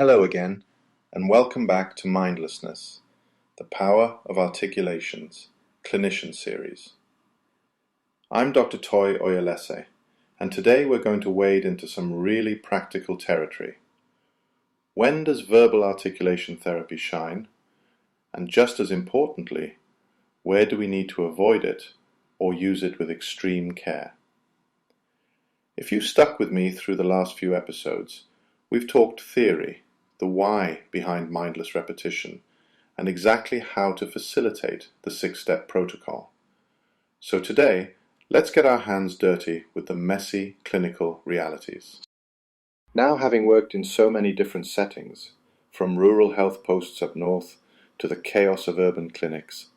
Hello again, and welcome back to Mindlessness, the Power of Articulations, Clinician Series. I'm Dr. Toye Oyelese, and today we're going to wade into some really practical territory. When does verbal articulation therapy shine? And just as importantly, where do we need to avoid it or use it with extreme care? If you stuck with me through the last few episodes, we've talked theory, the why behind mindless repetition, and exactly how to facilitate the 6-step protocol. So today, let's get our hands dirty with the messy clinical realities. Now, having worked in so many different settings, from rural health posts up north to the chaos of urban clinics,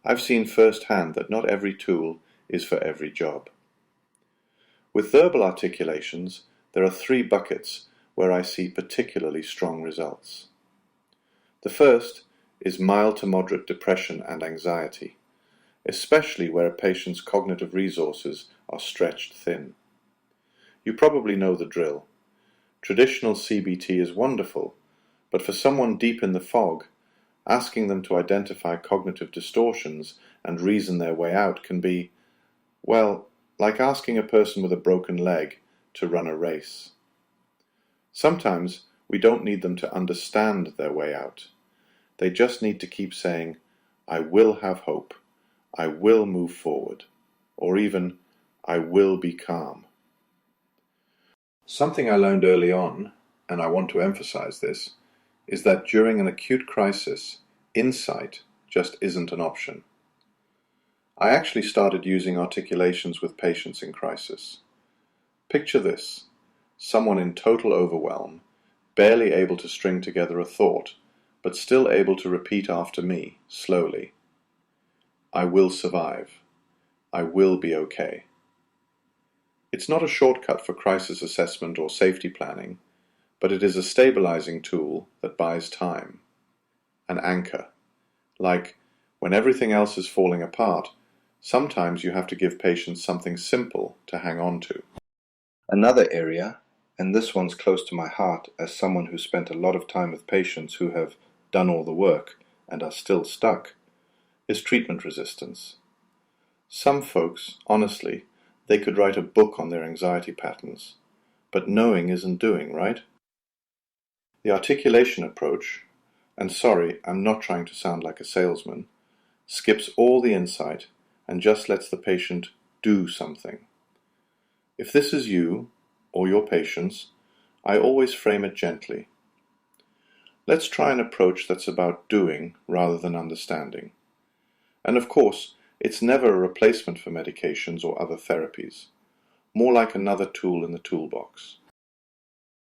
I've seen firsthand that not every tool is for every job. With verbal articulations, there are 3 buckets where I see particularly strong results. The first is mild to moderate depression and anxiety, especially where a patient's cognitive resources are stretched thin. You probably know the drill. Traditional CBT is wonderful, but for someone deep in the fog, asking them to identify cognitive distortions and reason their way out can be, well, like asking a person with a broken leg to run a race. Sometimes we don't need them to understand their way out. They just need to keep saying, "I will have hope," "I will move forward," or even, "I will be calm." Something I learned early on, and I want to emphasize this, is that during an acute crisis, insight just isn't an option. I actually started using articulations with patients in crisis. Picture this. Someone in total overwhelm, barely able to string together a thought, but still able to repeat after me, slowly. "I will survive. I will be okay." It's not a shortcut for crisis assessment or safety planning, but it is a stabilizing tool that buys time. An anchor. Like, when everything else is falling apart, sometimes you have to give patients something simple to hang on to. Another area, and this one's close to my heart as someone who spent a lot of time with patients who have done all the work and are still stuck, is treatment resistance. Some folks, honestly, they could write a book on their anxiety patterns, but knowing isn't doing, right? The articulation approach, and sorry, I'm not trying to sound like a salesman, skips all the insight and just lets the patient do something. If this is you, or your patients, I always frame it gently. Let's try an approach that's about doing rather than understanding. And of course, it's never a replacement for medications or other therapies, more like another tool in the toolbox.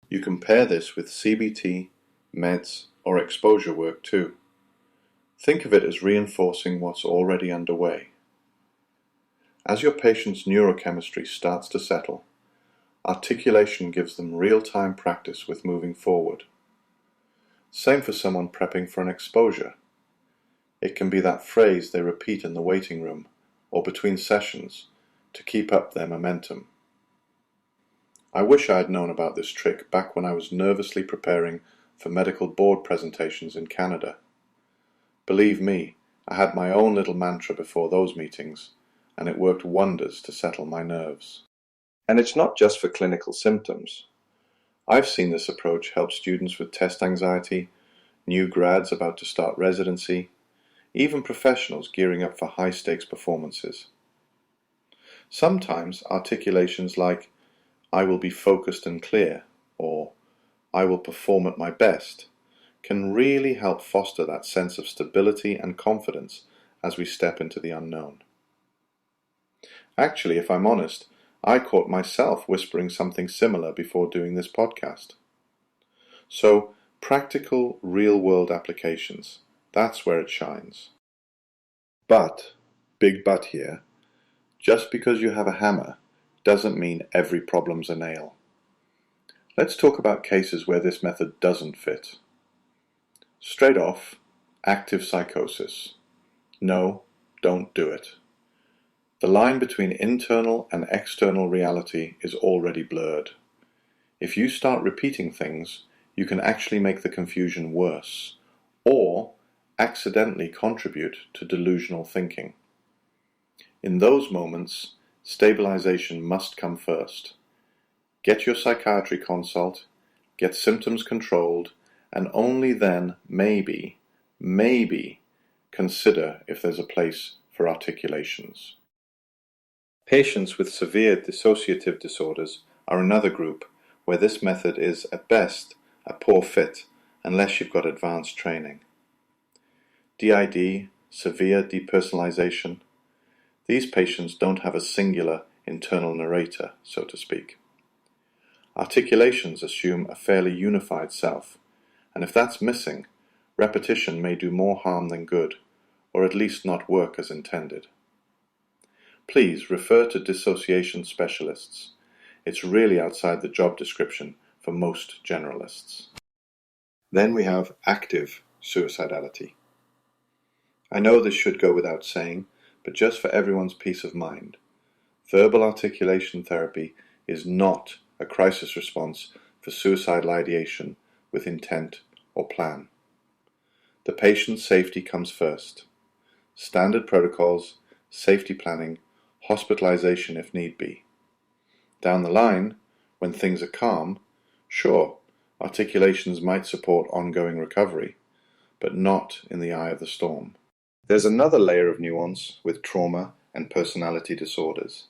You can pair this with CBT, meds, or exposure work too. Think of it as reinforcing what's already underway. As your patient's neurochemistry starts to settle, articulation gives them real-time practice with moving forward. Same for someone prepping for an exposure. It can be that phrase they repeat in the waiting room or between sessions to keep up their momentum. I wish I had known about this trick back when I was nervously preparing for medical board presentations in Canada. Believe me, I had my own little mantra before those meetings, and it worked wonders to settle my nerves. And it's not just for clinical symptoms. I've seen this approach help students with test anxiety, new grads about to start residency, even professionals gearing up for high-stakes performances. Sometimes articulations like, "I will be focused and clear," or "I will perform at my best," can really help foster that sense of stability and confidence as we step into the unknown. Actually, if I'm honest, I caught myself whispering something similar before doing this podcast. So, practical, real-world applications, that's where it shines. But, big but here, just because you have a hammer doesn't mean every problem's a nail. Let's talk about cases where this method doesn't fit. Straight off, active psychosis. No, don't do it. The line between internal and external reality is already blurred. If you start repeating things, you can actually make the confusion worse, or accidentally contribute to delusional thinking. In those moments, stabilization must come first. Get your psychiatry consult, get symptoms controlled, and only then maybe consider if there's a place for articulations. Patients with severe dissociative disorders are another group where this method is, at best, a poor fit unless you've got advanced training. DID, severe depersonalization, these patients don't have a singular internal narrator, so to speak. Articulations assume a fairly unified self, and if that's missing, repetition may do more harm than good, or at least not work as intended. Please refer to dissociation specialists. It's really outside the job description for most generalists. Then we have active suicidality. I know this should go without saying, but just for everyone's peace of mind, verbal articulation therapy is not a crisis response for suicidal ideation with intent or plan. The patient's safety comes first. Standard protocols, safety planning, hospitalization if need be. Down the line, when things are calm, sure, articulations might support ongoing recovery, but not in the eye of the storm. There's another layer of nuance with trauma and personality disorders.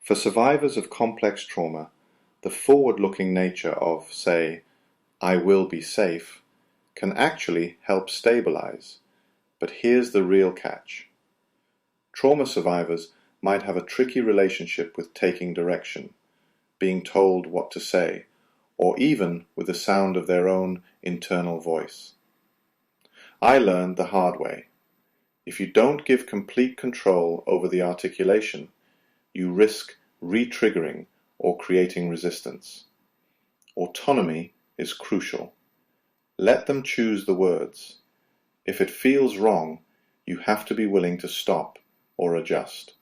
For survivors of complex trauma, the forward-looking nature of, say, "I will be safe," can actually help stabilize. But here's the real catch. Trauma survivors might have a tricky relationship with taking direction, being told what to say, or even with the sound of their own internal voice. I learned the hard way. If you don't give complete control over the articulation, you risk re-triggering or creating resistance. Autonomy is crucial. Let them choose the words. If it feels wrong, you have to be willing to stop or adjust.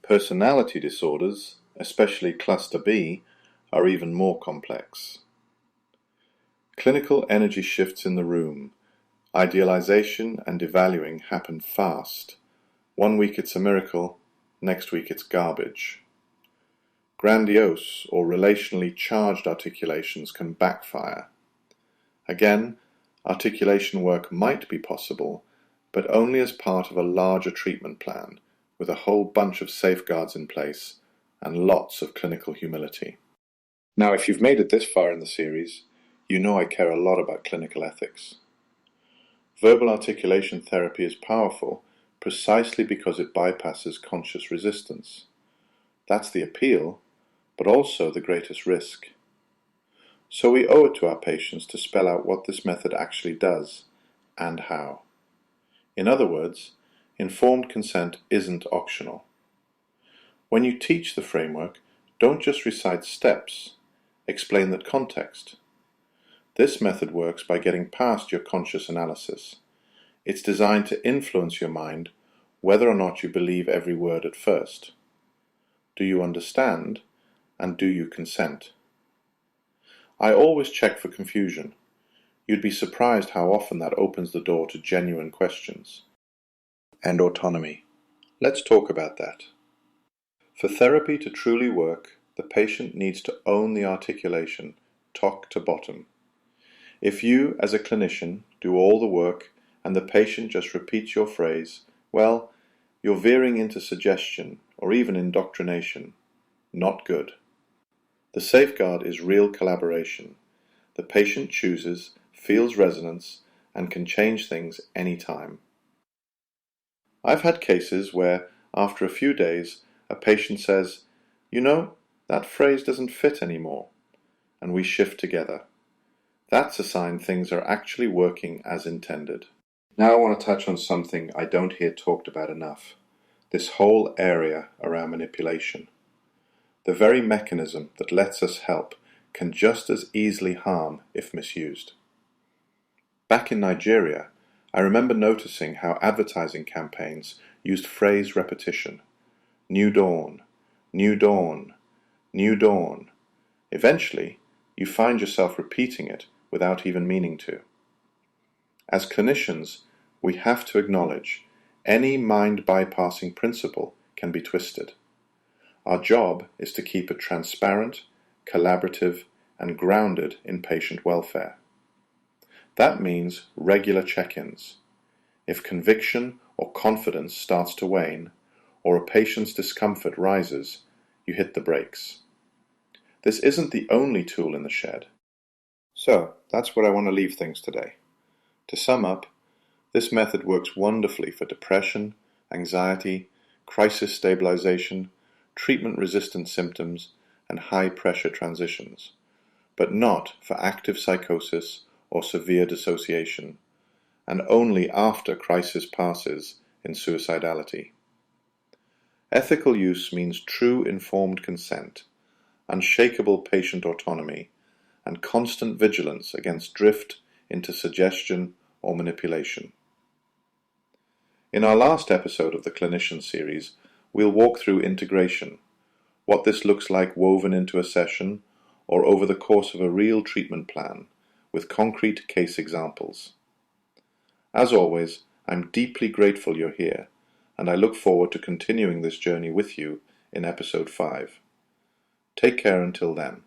Personality disorders, especially cluster B, are even more complex. Clinical energy shifts in the room. Idealization and devaluing happen fast. One week it's a miracle, next week it's garbage. Grandiose or relationally charged articulations can backfire. Again, articulation work might be possible, but only as part of a larger treatment plan, with a whole bunch of safeguards in place and lots of clinical humility. Now, if you've made it this far in the series, you know I care a lot about clinical ethics. Verbal articulation therapy is powerful precisely because it bypasses conscious resistance. That's the appeal, but also the greatest risk. So we owe it to our patients to spell out what this method actually does, and how. In other words, informed consent isn't optional. When you teach the framework, don't just recite steps, explain the context. This method works by getting past your conscious analysis. It's designed to influence your mind whether or not you believe every word at first. Do you understand, and do you consent? I always check for confusion. You'd be surprised how often that opens the door to genuine questions. And autonomy. Let's talk about that. For therapy to truly work, the patient needs to own the articulation, top to bottom. If you, as a clinician, do all the work and the patient just repeats your phrase, well, you're veering into suggestion or even indoctrination. Not good. The safeguard is real collaboration. The patient chooses, feels resonance, and can change things anytime. I've had cases where, after a few days, a patient says, "You know, that phrase doesn't fit anymore," and we shift together. That's a sign things are actually working as intended. Now I want to touch on something I don't hear talked about enough. This whole area around manipulation. The very mechanism that lets us help can just as easily harm if misused. Back in Nigeria, I remember noticing how advertising campaigns used phrase repetition. New dawn, new dawn, new dawn. Eventually, you find yourself repeating it without even meaning to. As clinicians, we have to acknowledge any mind-bypassing principle can be twisted. Our job is to keep it transparent, collaborative, and grounded in patient welfare. That means regular check-ins. If conviction or confidence starts to wane, or a patient's discomfort rises, you hit the brakes. This isn't the only tool in the shed. So, that's where I want to leave things today. To sum up, this method works wonderfully for depression, anxiety, crisis stabilization, treatment-resistant symptoms, and high-pressure transitions, but not for active psychosis or severe dissociation, and only after crisis passes in suicidality. Ethical use means true informed consent, unshakable patient autonomy, and constant vigilance against drift into suggestion or manipulation. In our last episode of the Clinician series, we'll walk through integration, what this looks like woven into a session or over the course of a real treatment plan with concrete case examples. As always, I'm deeply grateful you're here, and I look forward to continuing this journey with you in episode 5. Take care until then.